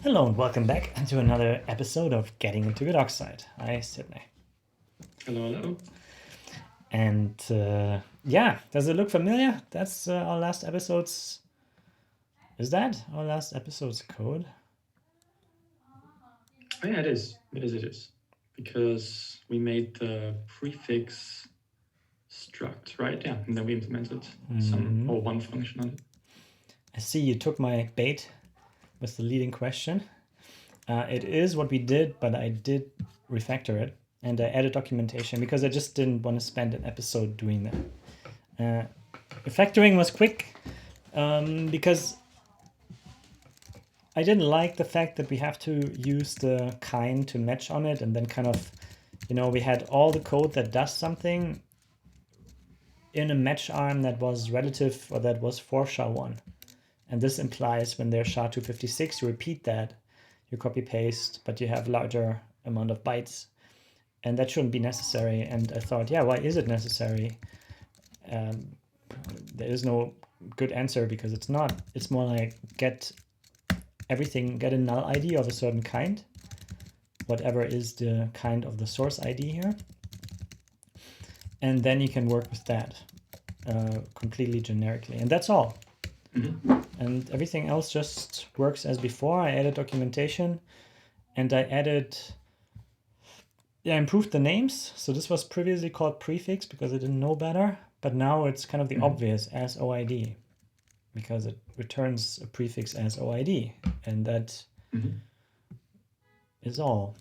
Hello and welcome back to another episode of Getting into Good Oxide. Hi, Sydney. Hello, hello. And yeah, does it look familiar? That's our last episode's. Is that our last episode's code? Oh, yeah, it is. It is. Because we made the prefix struct, right? Yeah, and then we implemented one function on it. I see you took my bait with the leading question. It is what we did, but I did refactor it and I added documentation because I just didn't want to spend an episode doing that. Refactoring was quick because I didn't like the fact that we have to use the kind to match on it and then kind of, we had all the code that does something in a match arm that was relative or that was for SHA-1. And this implies when there's SHA-256, you repeat that, you copy paste, but you have larger amount of bytes. And that shouldn't be necessary. And I thought, yeah, why is it necessary? There is no good answer because it's not. It's more like get a null ID of a certain kind, whatever is the kind of the source ID here. And then you can work with that completely generically. And that's all. And everything else just works as before. I added documentation and I improved the names. So this was previously called prefix because I didn't know better, but now it's kind of the obvious as OID because it returns a prefix as OID, and that is all.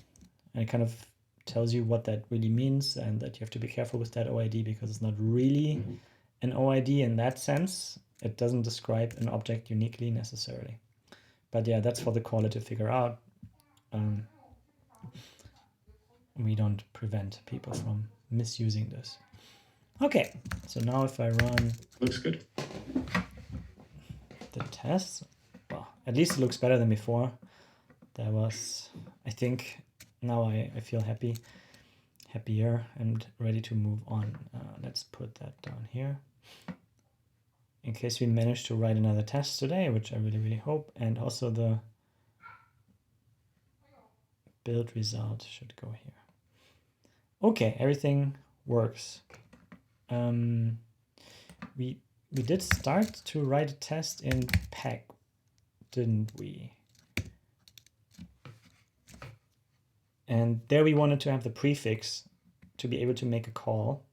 And it kind of tells you what that really means and that you have to be careful with that OID because it's not really an OID in that sense. It doesn't describe an object uniquely necessarily. But yeah, that's for the caller to figure out. We don't prevent people from misusing this. Okay, so now if I run... Looks good. The test, well, at least it looks better than before. There was, I think, now I feel happier and ready to move on. Let's put that down here. In case we manage to write another test today, which I really, really hope. And also the build result should go here. Okay, everything works. We did start to write a test in PEG, didn't we? And there we wanted to have the prefix to be able to make a call,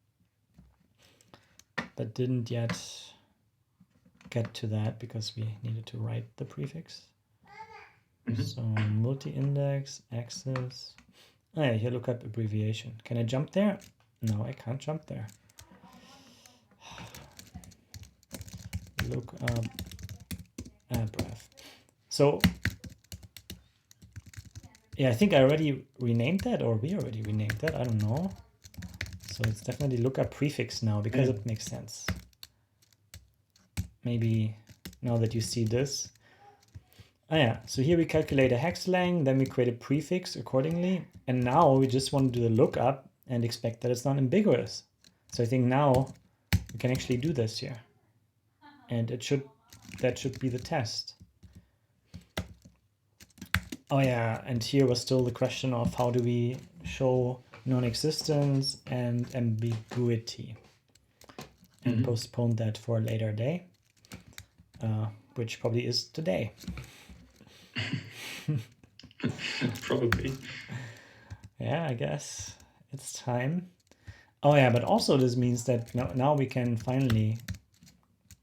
but didn't yet get to that because we needed to write the prefix. So multi-index, access. Oh yeah, here lookup abbreviation. Can I jump there? No, I can't jump there. Look up abref. So yeah, I think I already renamed that, or we already renamed that. I don't know. So it's definitely lookup prefix now because it makes sense. Maybe now that you see this. Oh yeah, so here we calculate a hex length, then we create a prefix accordingly. And now we just want to do the lookup and expect that it's not ambiguous. So I think now we can actually do this here. And that should be the test. Oh yeah, and here was still the question of how do we show non-existence and ambiguity. And postpone that for a later day, which probably is today. Probably. Yeah, I guess it's time. Oh yeah, but also this means that now we can finally,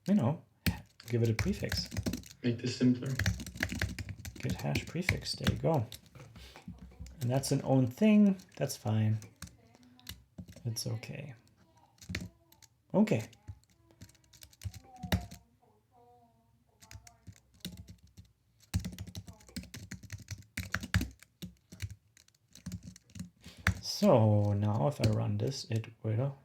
give it a prefix. Make this simpler. Git hash prefix, there you go. And that's an own thing, that's fine. It's okay. Okay. So now if I run this, it will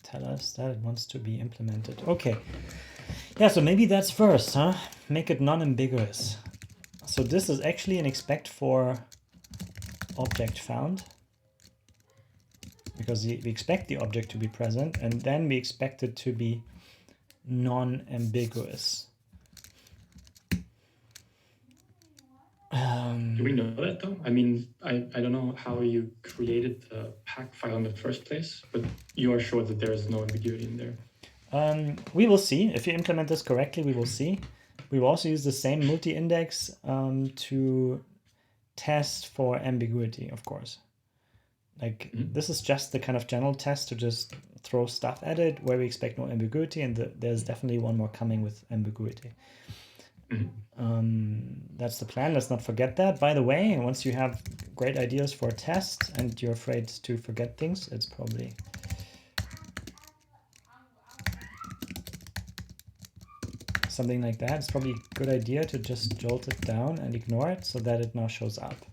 tell us that it wants to be implemented. Okay. Yeah, so maybe that's first, huh? Make it non-ambiguous. So this is actually an expect for object found, because we expect the object to be present, and then we expect it to be non-ambiguous. Do we know that though? I mean, I don't know how you created the pack file in the first place, but you are sure that there is no ambiguity in there. We will see. If you implement this correctly, we will see. We will also use the same multi-index to test for ambiguity, of course. Like this is just the kind of general test to just throw stuff at it where we expect no ambiguity, and there's definitely one more coming with ambiguity. That's the plan. Let's not forget that. By the way, once you have great ideas for a test and you're afraid to forget things, it's probably something like that. It's probably a good idea to just jolt it down and ignore it so that it now shows up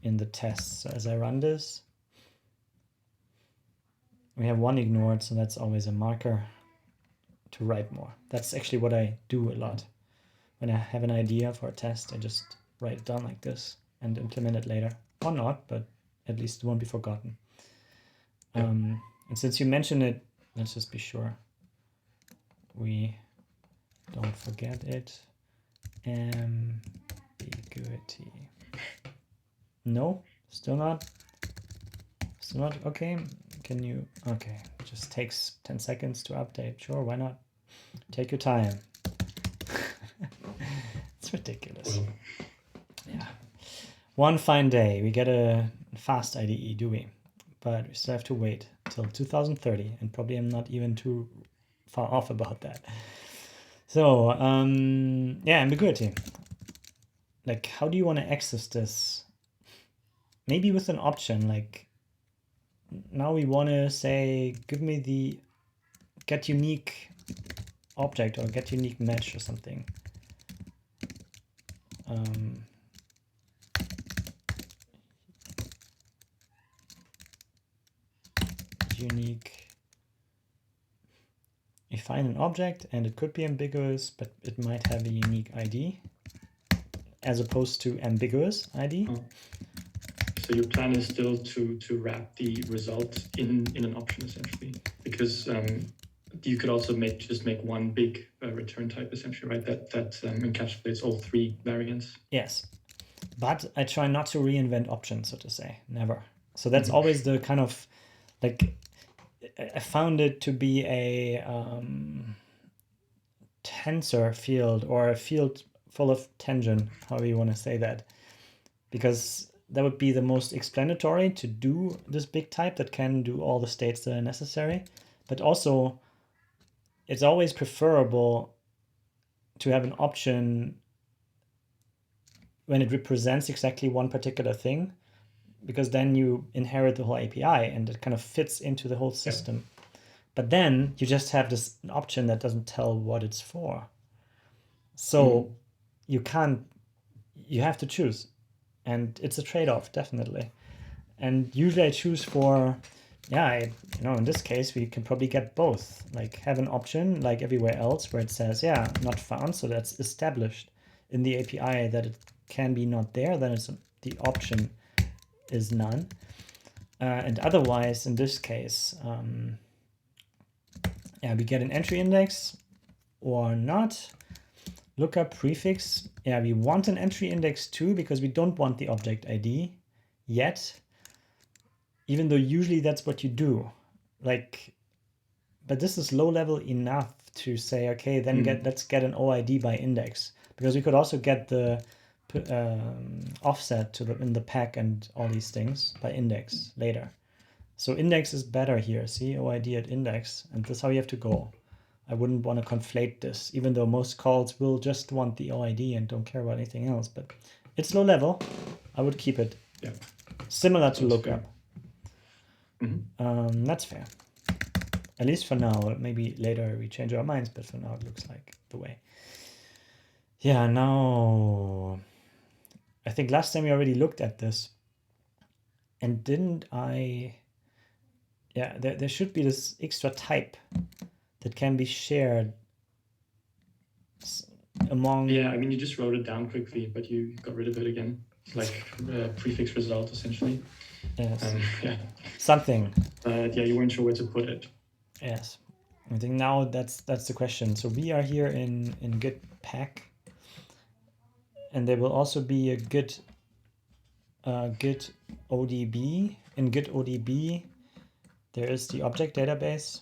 in the test. So as I run this, we have one ignored, so that's always a marker to write more. That's actually what I do a lot. When I have an idea for a test, I just write it down like this and implement it later. Or not, but at least it won't be forgotten. And since you mentioned it, let's just be sure we don't forget it. Ambiguity. No, still not. Still not. Okay. Can you? Okay. It just takes 10 seconds to update. Sure, why not? Take your time. It's ridiculous. Yeah. One fine day, we get a fast IDE, do we? But we still have to wait till 2030, and probably I'm not even too far off about that. So, yeah, ambiguity. Like, how do you want to access this? Maybe with an option, like, now we want to say, give me the get unique object or get unique match or something. Unique. You find an object and it could be ambiguous, but it might have a unique ID as opposed to ambiguous ID. So your plan is still to wrap the result in an option essentially, because you could also just make one big return type essentially, right? That encapsulates all three variants. Yes, but I try not to reinvent options, so to say, never. So that's always the kind of like I found it to be a tensor field or a field full of tangent, however you want to say that, because that would be the most explanatory to do this big type that can do all the states that are necessary. But also, it's always preferable to have an option when it represents exactly one particular thing, because then you inherit the whole API and it kind of fits into the whole system. Yeah. But then you just have this option that doesn't tell what it's for. So you have to choose. And it's a trade-off, definitely. And usually I choose for, in this case, we can probably get both. Like have an option like everywhere else where it says, not found. So that's established in the API that it can be not there. Then it's the option is none. And otherwise, in this case, we get an entry index or not. Lookup prefix. Yeah, we want an entry index too because we don't want the object ID yet. Even though usually that's what you do. Like, but this is low level enough to say, okay, then let's get an OID by index, because we could also get the offset in the pack and all these things by index later. So index is better here. See, OID at index, and this is how you have to go. I wouldn't want to conflate this, even though most calls will just want the OID and don't care about anything else. But it's low level. I would keep it similar to lookup. That's fair. At least for now. Maybe later we change our minds, but for now it looks like the way. Yeah, now I think last time we already looked at this. And didn't I? Yeah, there should be this extra type that can be shared among... Yeah, I mean, you just wrote it down quickly, but you got rid of it again. It's like a prefix result, essentially. Yes. Something. You weren't sure where to put it. Yes. I think now that's the question. So we are here in Git pack, and there will also be a Git Git ODB. In Git ODB, there is the object database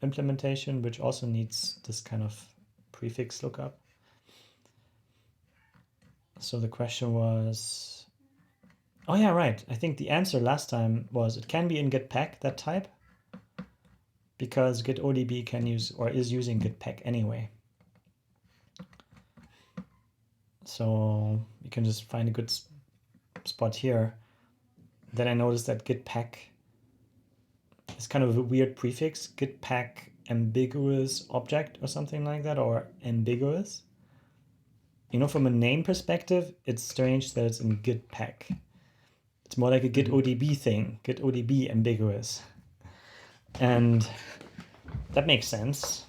implementation, which also needs this kind of prefix lookup. So the question was, oh yeah, right. I think the answer last time was it can be in Git pack, that type, because Git ODB can use or is using Git pack anyway. So you can just find a good spot here. Then I noticed that Git pack is kind of a weird prefix, Git pack ambiguous object or something like that, or ambiguous. You know, from a name perspective, it's strange that it's in Git pack. It's more like a Git ODB thing, Git ODB ambiguous. And that makes sense,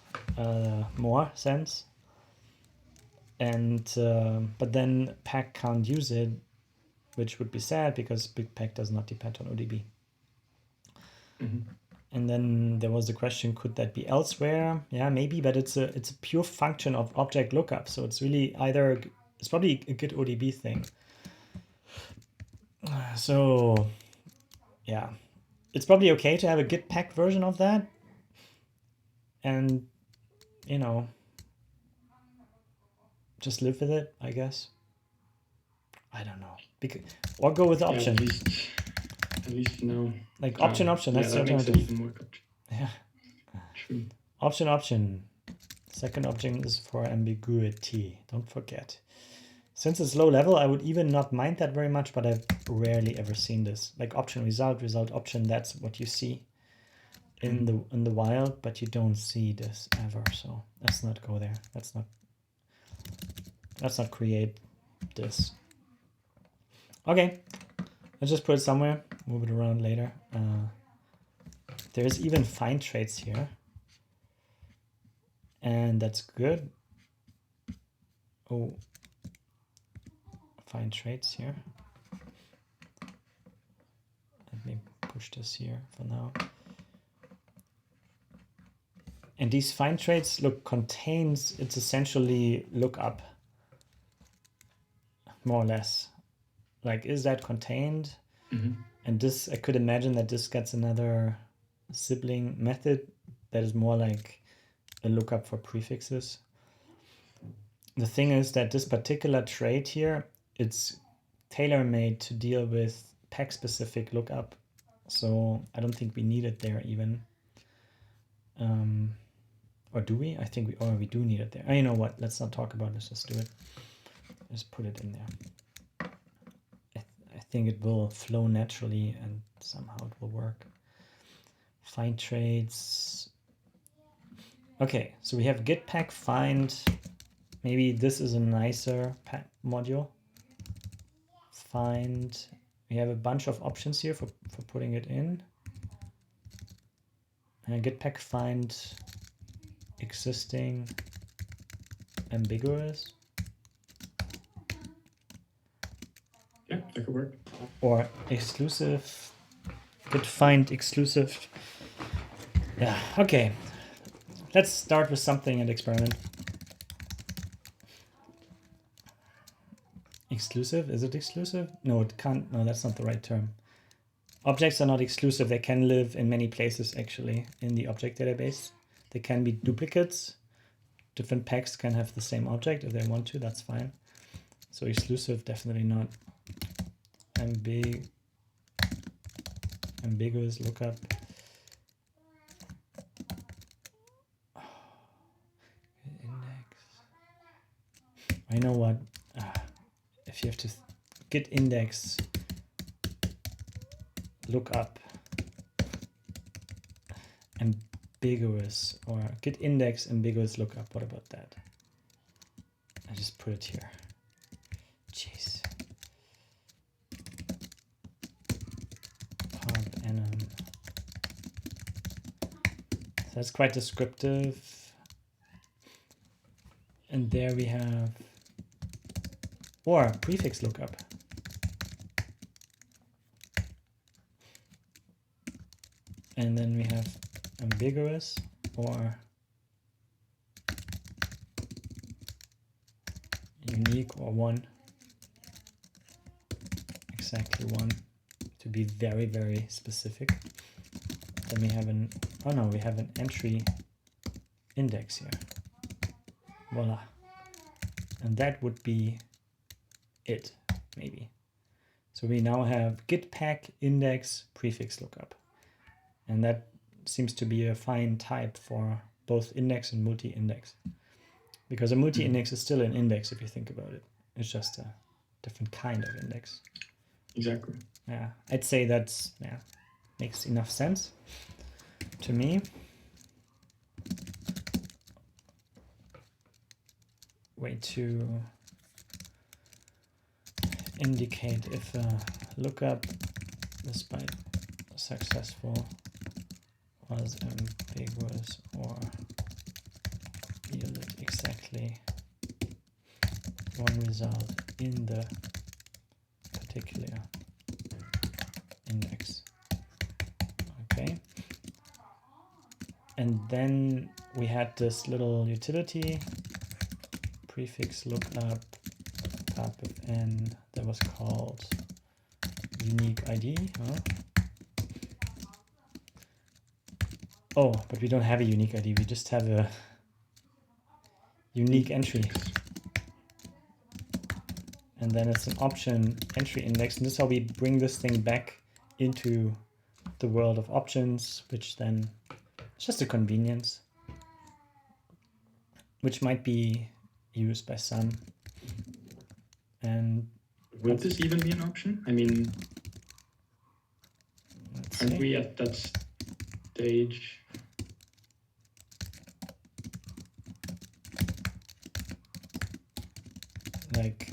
more sense. And but then pack can't use it, which would be sad because Big Pack does not depend on ODB. And then there was the question, could that be elsewhere? Yeah, maybe, but it's a pure function of object lookup. So it's really either, it's probably a Git ODB thing. So yeah, it's probably okay to have a Git pack version of that. And, you know, just live with it, I guess. I don't know. Or go with the option. At least you know. Like option, that's the alternative. Yeah. True. Option. Second option is for ambiguity. Don't forget. Since it's low level, I would even not mind that very much, but I've rarely ever seen this. Like option, result, option, that's what you see in the wild, but you don't see this ever. So let's not go there. Let's not create this. Okay, let's just put it somewhere, move it around later. There's even find traits here. And that's good. Oh, find traits here. Let me push this here for now. And these find traits, look, contains, it's essentially lookup, more or less. Like, is that contained? And this, I could imagine that this gets another sibling method that is more like a lookup for prefixes. The thing is that this particular trait here, it's tailor-made to deal with pack-specific lookup. So I don't think we need it there even. Or do we? I think we do need it there. Oh, you know what? Let's not talk about it. Let's just do it. Just put it in there. I think it will flow naturally and somehow it will work. Find traits. Okay, so we have git pack find. Maybe this is a nicer module. Find. We have a bunch of options here for putting it in. And git pack find existing ambiguous. Yeah, that could work. Or exclusive. Git find exclusive. Yeah, okay. Let's start with something and experiment. Exclusive? Is it exclusive? No, it can't. No, that's not the right term. Objects are not exclusive. They can live in many places, actually, in the object database. They can be duplicates. Different packs can have the same object if they want to. That's fine. So exclusive, definitely not. Ambiguous lookup. Index. I know what. If you have to git index lookup ambiguous or git index ambiguous lookup. What about that? I just put it here. Jeez. So that's quite descriptive. And there we have, or prefix lookup. And then we have ambiguous or unique or one exactly one to be very, very specific. Then we have an, oh no, we have an entry index here. Voila. And that would be it, maybe. So we now have git pack index prefix lookup. And that seems to be a fine type for both index and multi-index. Because a multi-index is still an index if you think about it. It's just a different kind of index. Exactly. Yeah, I'd say that's, yeah, makes enough sense to me. Way to indicate if a lookup, despite successful, was ambiguous or yielded exactly one result in the particular index. Okay. And then we had this little utility, prefix lookup, type of n, that was called unique ID. Huh? Oh, but we don't have a unique ID. We just have a unique entry. And then it's an option entry index. And this is how we bring this thing back into the world of options, which then it's just a convenience, which might be used by some. And would this even be an option? I mean, aren't we at that stage? Like,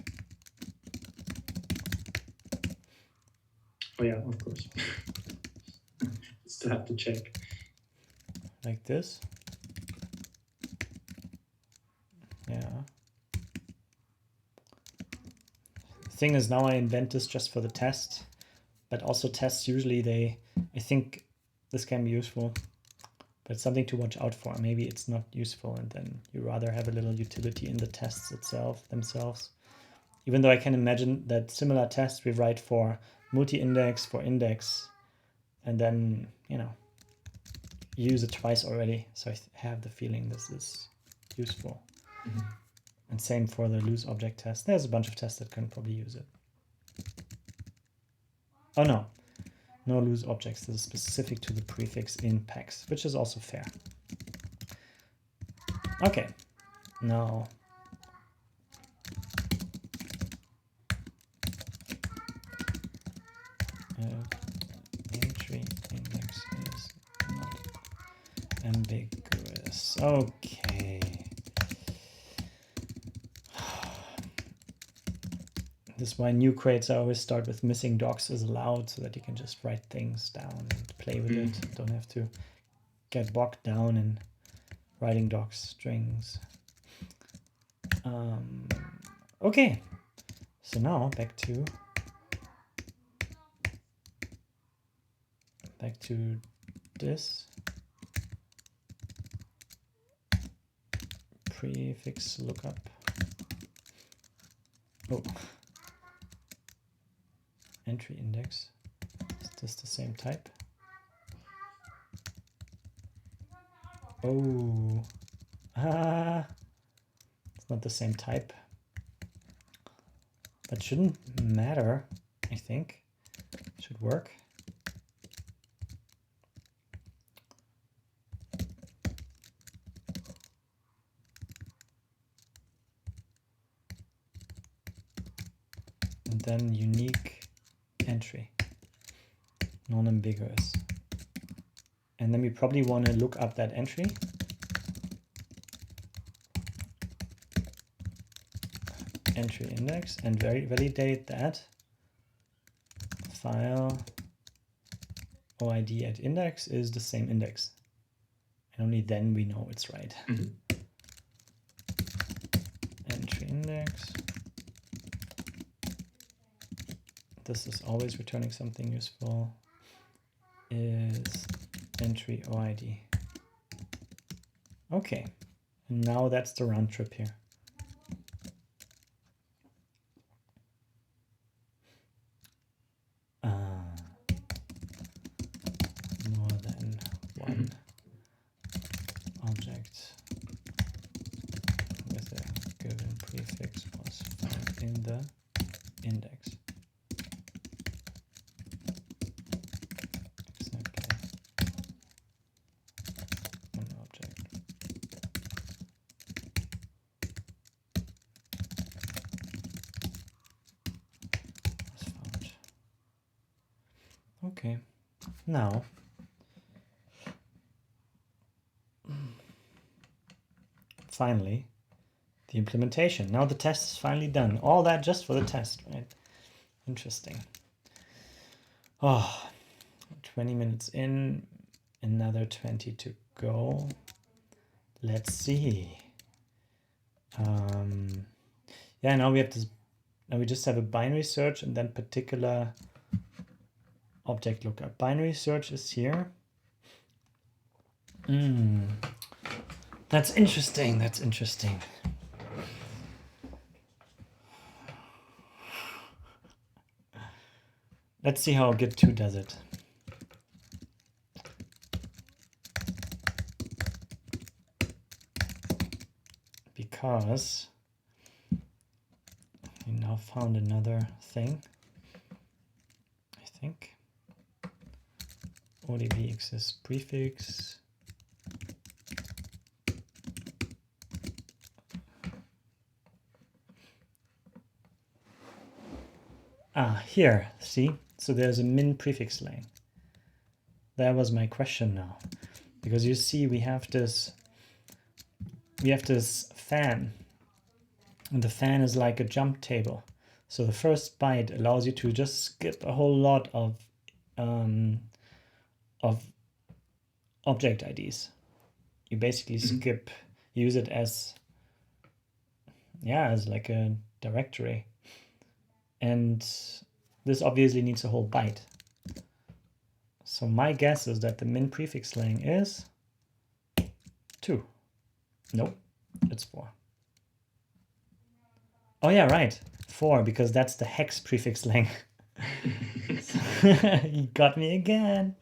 oh yeah, of course. Still have to check. Like this. Yeah. The thing is, now I invent this just for the test, but also tests usually I think this can be useful, but it's something to watch out for. Maybe it's not useful, and then you rather have a little utility in the tests themselves. Even though I can imagine that similar tests we write for multi-index, for index, and then, you know, use it twice already. So I have the feeling this is useful. Mm-hmm. And same for the loose object test. There's a bunch of tests that can probably use it. Oh no, no loose objects. This is specific to the prefix in packs, which is also fair. Okay, now entry index is not ambiguous. Okay. This is why new crates I always start with missing docs is allowed, so that you can just write things down and play with it. Don't have to get bogged down in writing docs strings. Okay, so now back to this prefix lookup. Oh, entry index. Is this the same type? Oh, it's not the same type. That shouldn't matter, I think. Should work. And then unique entry, non-ambiguous. And then we probably want to look up that entry. Entry index and validate that file OID at index is the same index. And only then we know it's right. Mm-hmm. Entry index. This is always returning something useful. Is entry OID. Okay, and now that's the round trip here. prefix was found in the index. Exactly. An object. Was found. Okay. Now finally the implementation. Now the test is finally done. All that just for the test, right? Interesting. Oh, 20 minutes in, another 20 to go. Let's see. Yeah, now we have this. Now we just have a binary search and then particular object lookup. Binary search is here. That's interesting. That's interesting. Let's see how GiG-2 does it. Because we now found another thing, I think. ODB exists prefix. Here, see? So there's a min prefix lang. That was my question now. Because you see we have this fan. And the fan is like a jump table. So the first byte allows you to just skip a whole lot of object IDs. You basically skip, use it as, yeah, as like a directory. And this obviously needs a whole byte. So my guess is that the min prefix lang is 2. Nope, it's 4. Oh yeah, right, 4, because that's the hex prefix lang. You got me again.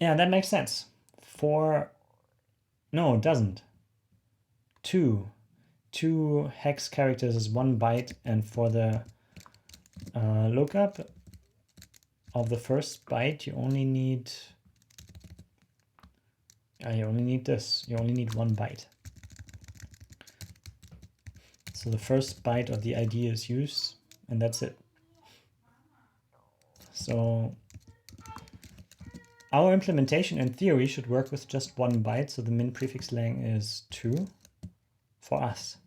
Yeah, that makes sense. 4, no, it doesn't. 2 hex characters is 1 byte, and for the lookup of the first byte, you only need this. You only need 1 byte. So the first byte of the ID is used, and that's it. So our implementation in theory should work with just 1 byte. So the min prefix lang is 2 for us.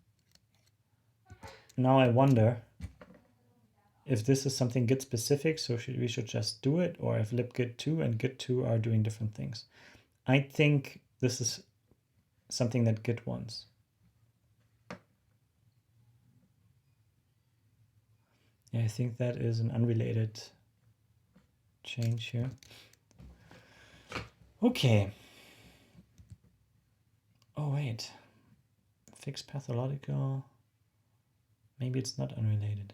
Now I wonder if this is something Git specific, so we should just do it, or if libgit2 and git2 are doing different things. I think this is something that Git wants. Yeah, I think that is an unrelated change here. Okay. Oh, wait. Fix pathological. Maybe it's not unrelated.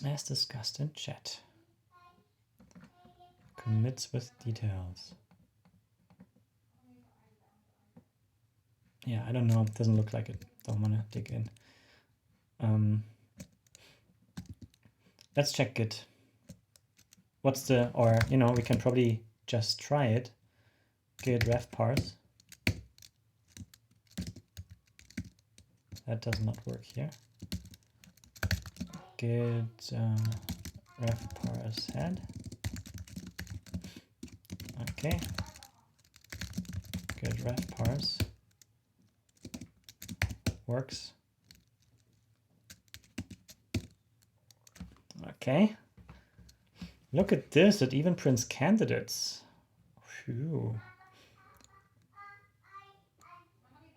As discussed in chat. Commits with details. Yeah, I don't know. It doesn't look like it. Don't want to dig in. Let's check Git. What's the, or, you know, we can probably just try it. Git ref parse. That does not work here. Git ref parse head. Okay. Git ref parse works. Okay. Look at this, it even prints candidates. Phew.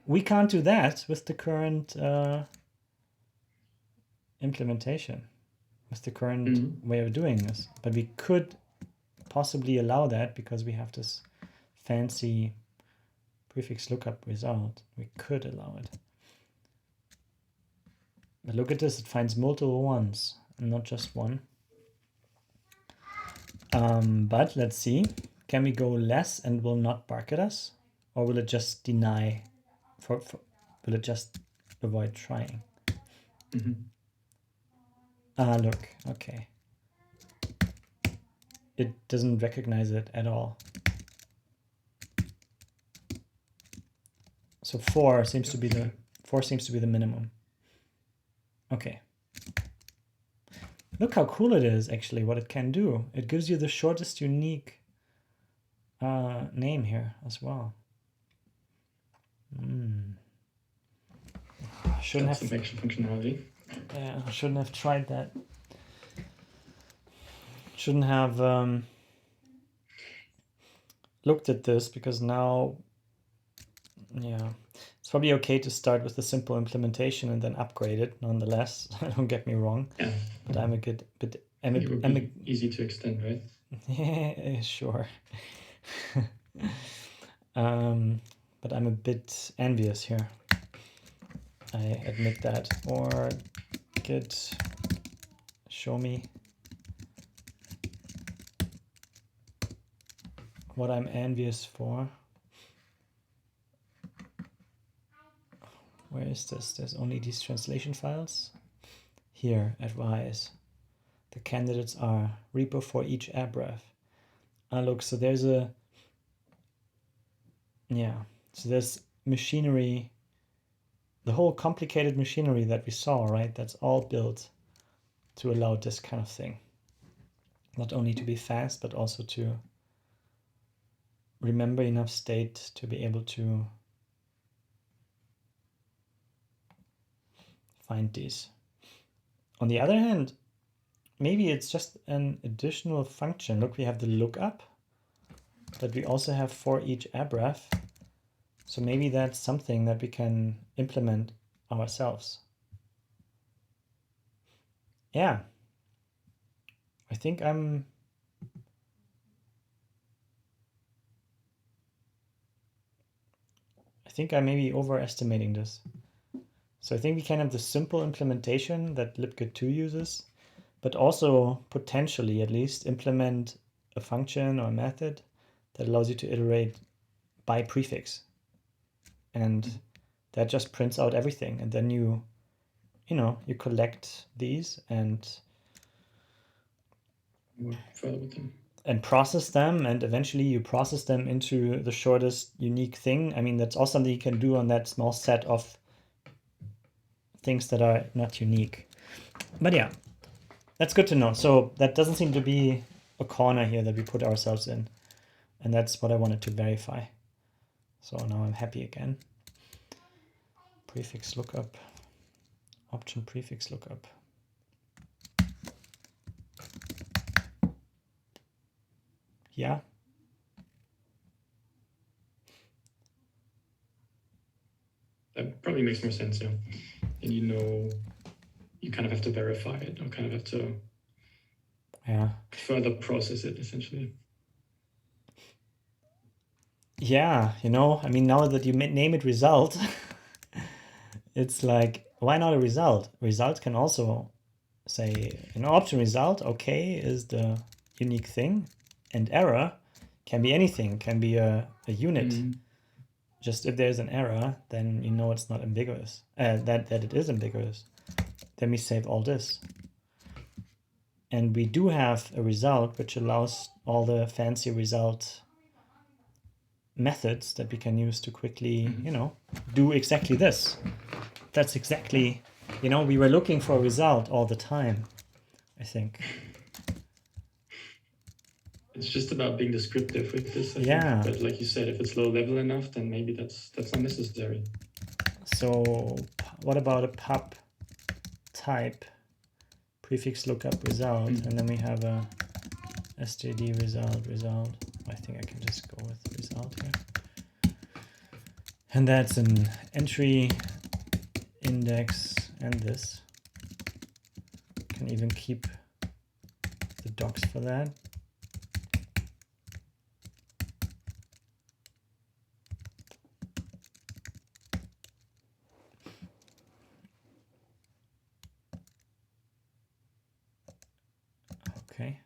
We can't do that with the current implementation, with the current way of doing this. But we could possibly allow that because we have this fancy prefix lookup result. We could allow it. But look at this, it finds multiple ones and not just one. But let's see, can we go less and will not bark at us? Or will it just deny, will it just avoid trying? Look, okay. It doesn't recognize it at all. So 4 seems to be the minimum. Okay. Look how cool it is, actually, what it can do. It gives you the shortest unique name here as well. Shouldn't have some extra functionality. Yeah, I shouldn't have tried that. Shouldn't have looked at this, because now, yeah, it's probably okay to start with the simple implementation and then upgrade it nonetheless. Don't get me wrong. Yeah. But I'm a good bit. It would be easy to extend, right? Yeah, sure. But I'm a bit envious here. I admit that. Or git show me what I'm envious for. Where is this? There's only these translation files. Here, advise. The candidates are repo for each abref. Look, so there's a, yeah, so there's machinery, the whole complicated machinery that we saw, right? That's all built to allow this kind of thing. Not only to be fast, but also to remember enough state to be able to find these. On the other hand, maybe it's just an additional function. Look, we have the lookup, but we also have for each abref. So maybe that's something that we can implement ourselves. Yeah, I think I may be overestimating this. So I think we can have the simple implementation that libgit2 uses, but also potentially at least implement a function or a method that allows you to iterate by prefix. And that just prints out everything. And then you collect these and work further with them. And process them, and eventually you process them into the shortest unique thing. I mean, that's also something you can do on that small set of things that are not unique. But yeah, that's good to know. So that doesn't seem to be a corner here that we put ourselves in. And that's what I wanted to verify. So now I'm happy again. Prefix lookup, option prefix lookup. Yeah. That probably makes more sense, yeah. And you kind of have to verify it, or kind of have to further process it, essentially. Yeah, I mean, now that you name it result, it's like, why not a result? Result can also say, option result, okay, is the unique thing, and error can be anything, can be a unit. Just if there's an error, then it's not ambiguous, that it is ambiguous. Then we save all this. And we do have a result which allows all the fancy result methods that we can use to quickly, do exactly this. That's exactly, we were looking for a result all the time, I think. It's just about being descriptive with this, I think. But like you said, if it's low level enough, then maybe that's unnecessary. So what about a pub type prefix lookup result, and then we have a std result. I think I can just go with result here. And that's an entry, index, and this. Can even keep the docs for that. Okay.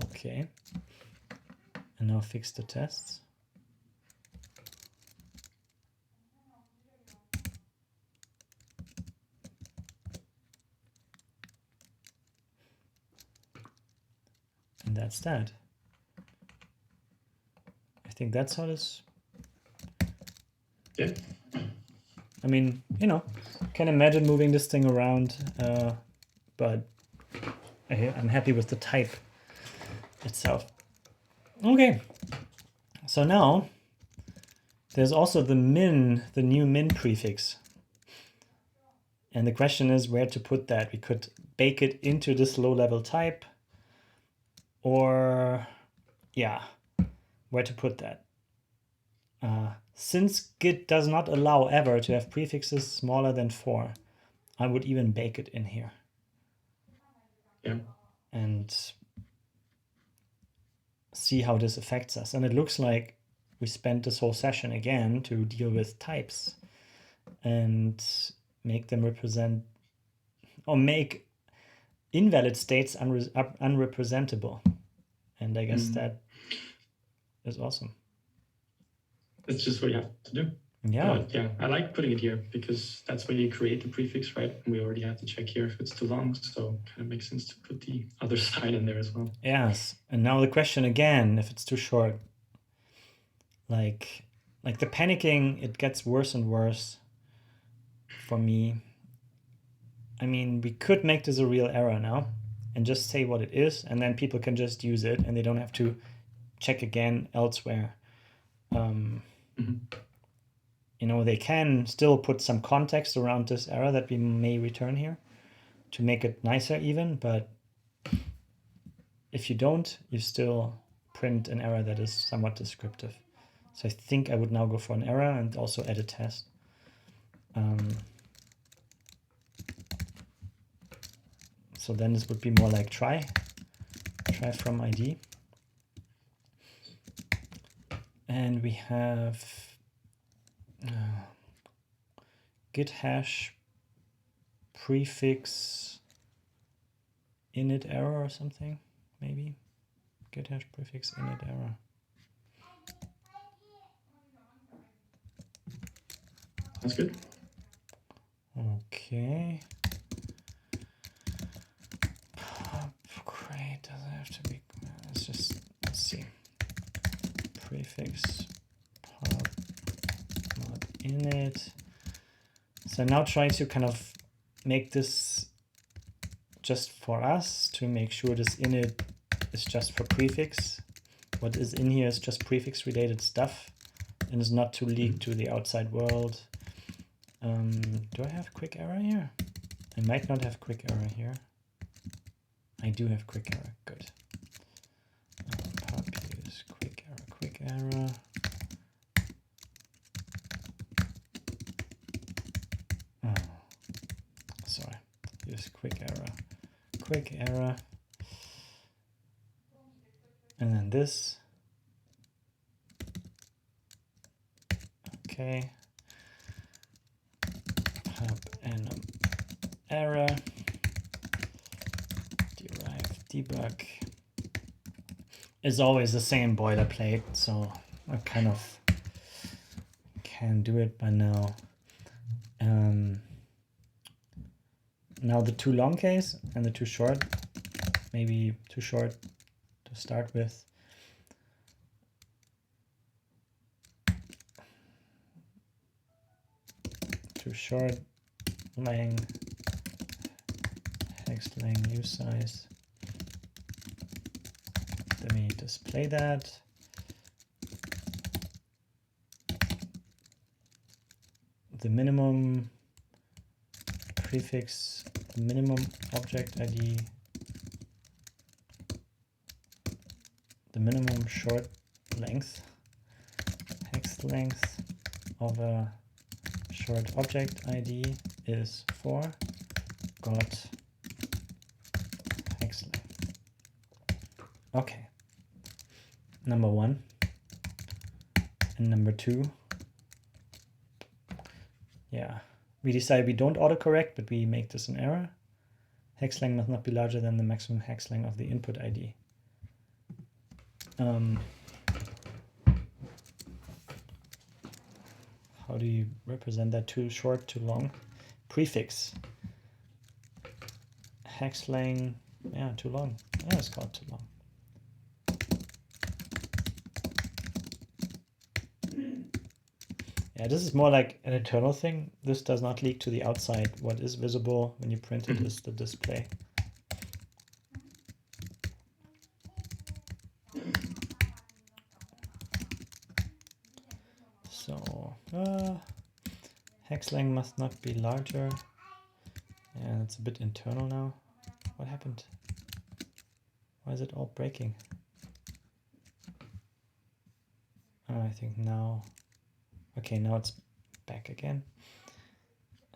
Okay. And now fix the tests. And that's that. I think that's how this... Yeah. I mean, you know, can imagine moving this thing around, but I'm happy with the type itself. Okay, so now there's also the new min prefix. And the question is where to put that. We could bake it into this low-level type, or yeah, where to put that. Since Git does not allow ever to have prefixes smaller than 4, I would even bake it in here. Yeah. And see how this affects us. And it looks like we spent this whole session again to deal with types and make them represent, or make invalid states unrepresentable. And I guess that is awesome. It's just what you have to do. Yeah. But yeah, I like putting it here because that's when you create the prefix, right? And we already have to check here if it's too long. So kind of makes sense to put the other side in there as well. Yes. And now the question again, if it's too short, like the panicking, it gets worse and worse for me. I mean, we could make this a real error now and just say what it is, and then people can just use it and they don't have to check again elsewhere. You know, they can still put some context around this error that we may return here to make it nicer even, but if you don't, you still print an error that is somewhat descriptive. So I think I would now go for an error and also add a test. So then this would be more like try from ID. And we have git hash prefix init error or something, maybe. Git hash prefix init error. That's good. Okay. Great, does it have to be? Let's see. Prefix pub mod init. So I'm now trying to kind of make this just for us to make sure this init is just for prefix. What is in here is just prefix related stuff and is not to leak to the outside world. Do I have quick error here? I might not have quick error here. I do have quick error, good. Pub use quick error. Oh, sorry, use quick error. And then this. Okay. Pub enum error. Derive debug. Is always the same boilerplate, so I kind of can do it by now. Now the too long case and the too short, maybe too short to start with. Too short, lang, hex lang new size. Let me display that. The minimum prefix, the minimum object ID, the minimum short length, hex length of a short object ID is 4, got hex length. Okay. Number 1 and number 2. Yeah, we decide we don't autocorrect, but we make this an error. Hex length must not be larger than the maximum hex length of the input ID. How do you represent that? Too short, too long? Prefix. Hex length, yeah, too long. Yeah, it's called too long. Yeah, this is more like an internal thing. This does not leak to the outside. What is visible when you print it is the display. So, hex length must not be larger. Yeah, it's a bit internal now. What happened? Why is it all breaking? Oh, I think now. Okay, now it's back again.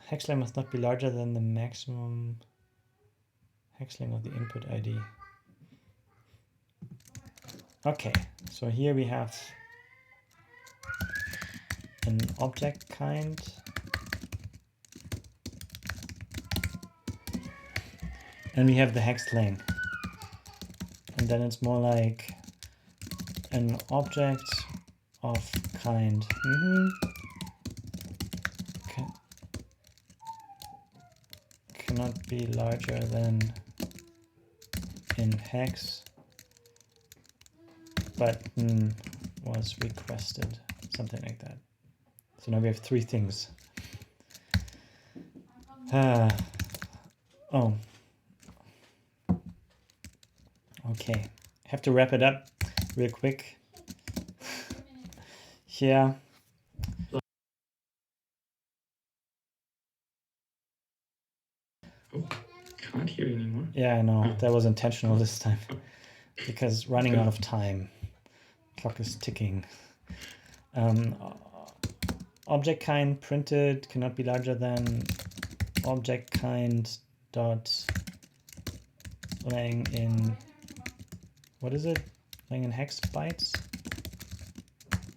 Hex length must not be larger than the maximum hex length of the input ID. Okay, so here we have an object kind. And we have the hex length. And then it's more like an object of kind. Cannot be larger than in hex, but was requested, something like that. So now we have three things. Oh, okay. I have to wrap it up real quick. Yeah. Oh, can't hear you anymore. Yeah, I know. That was intentional this time. Because running out of time. Clock is ticking. Object kind printed cannot be larger than object kind dot lang in, what is it? Lang in hex bytes?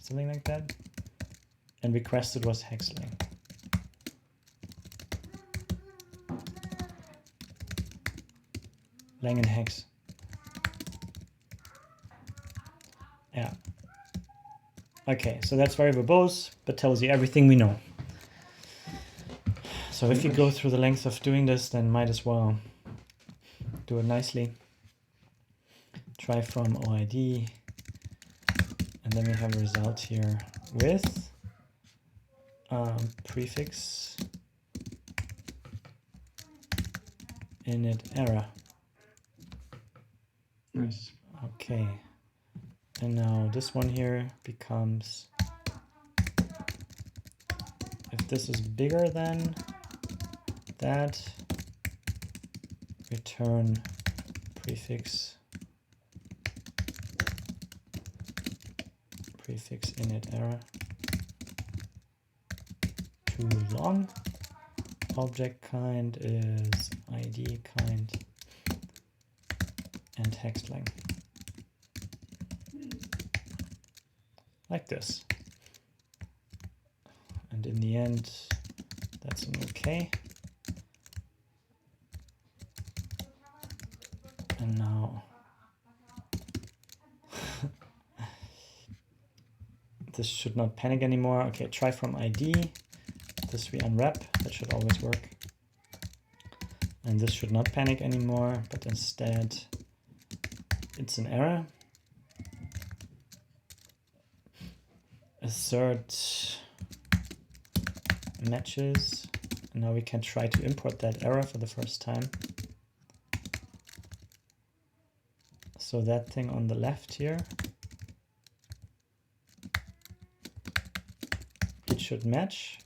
Something like that. And requested was hex lang. Lang in hex. Yeah. Okay, so that's very verbose, but tells you everything we know. So if you go through the length of doing this, then might as well do it nicely. Try from OID, and then we have a result here with prefix init error. Nice. Okay. And now this one here becomes, if this is bigger than that, return prefix init error. Too long. Object kind is ID kind and hex length. Like this. And in the end, that's an okay. And now this should not panic anymore. Okay, try from ID. This we unwrap. That should always work. And this should not panic anymore, but instead it's an error. Assert matches. And now we can try to import that error for the first time. So that thing on the left here, it should match.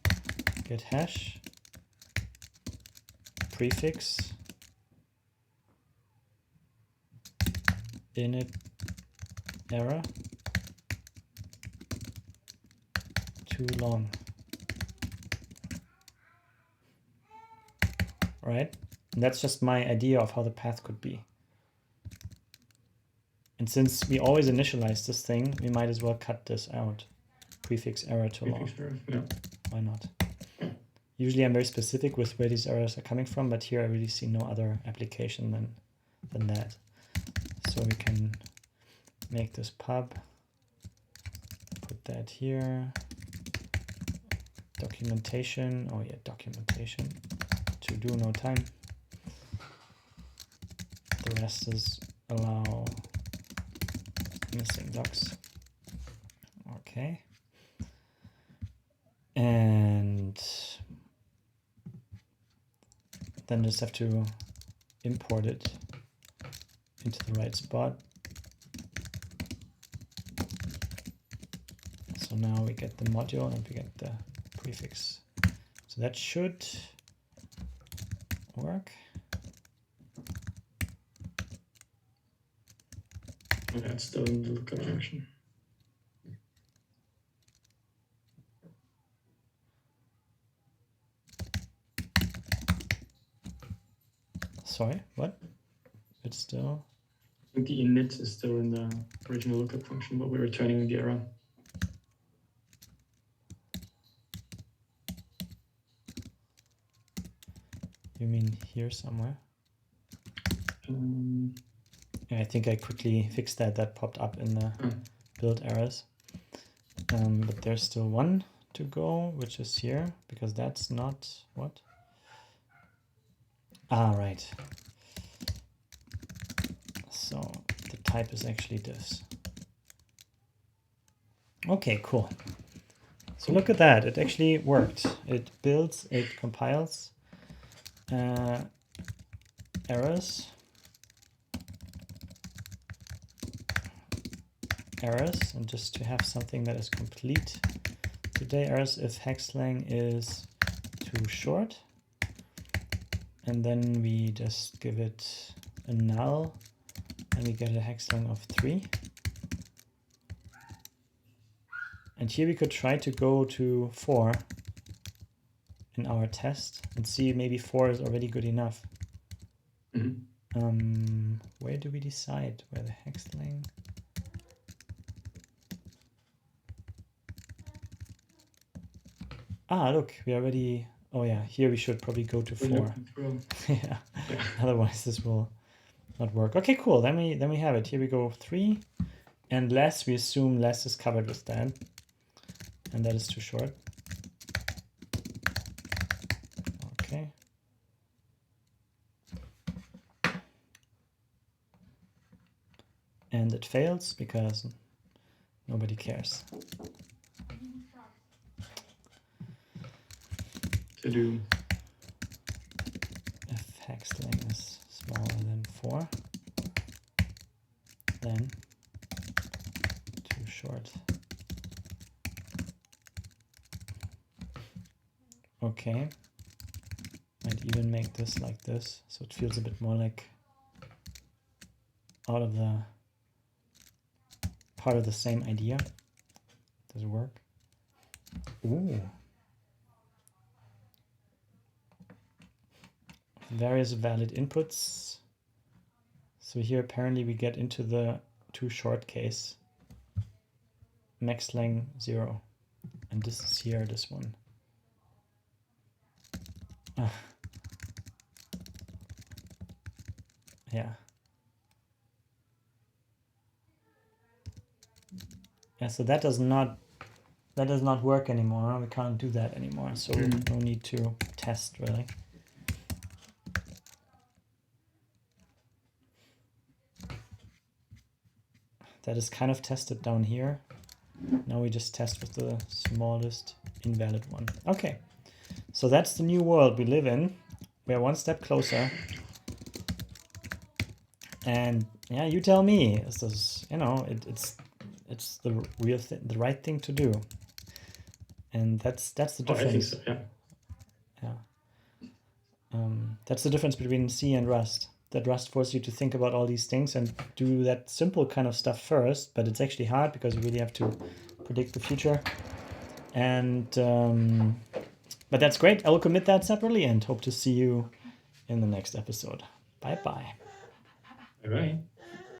Get hash prefix init error too long. Right? And that's just my idea of how the path could be. And since we always initialize this thing, we might as well cut this out. Prefix error too long. Error, yeah. Why not? Usually I'm very specific with where these errors are coming from, but here I really see no other application than that. So we can make this pub, put that here, documentation, oh yeah, documentation, to do no time. The rest is allow missing docs. Okay. And then just have to import it into the right spot. So now we get the module and we get the prefix. So that should work. Yeah, it's still in the lookup function. Sorry, what? It's still... I think the init is still in the original lookup function, but we're returning the error. You mean here somewhere? Yeah, I think I quickly fixed that. That popped up in the build errors. But there's still one to go, which is here, because that's not what? Ah, right. So the type is actually this. Okay, cool. So look at that. It actually worked. It builds, it compiles errors. And just to have something that is complete. Today errors if hexlang is too short. And then we just give it a null and we get a hexlang of 3. And here we could try to go to 4 in our test and see maybe 4 is already good enough. Where do we decide where the hexlang? Ah, look, we already, oh yeah, here we should probably go to 4. Yeah, otherwise this will not work. Okay, cool, then we have it. Here we go 3, and less, we assume less is covered with that, and that is too short. Okay. And it fails because nobody cares. To do. If hexlang is smaller than 4, then too short. Okay. Might even make this like this, so it feels a bit more like out of the part of the same idea. Does it work? Ooh. Various valid inputs. So here apparently we get into the too short case. Max lang 0. And this is here, this one. Yeah. Yeah, so that does not work anymore. We can't do that anymore. So no need to test really. That is kind of tested down here. Now we just test with the smallest invalid one. Okay, so that's the new world we live in. We're one step closer. And yeah, you tell me, is this, you know, it's the real thing, the right thing to do. And that's the difference. I think so, yeah. Yeah. That's the difference between C and Rust. That Rust forces you to think about all these things and do that simple kind of stuff first, but it's actually hard because you really have to predict the future. And but that's great. I will commit that separately and hope to see you in the next episode. Bye bye. All right.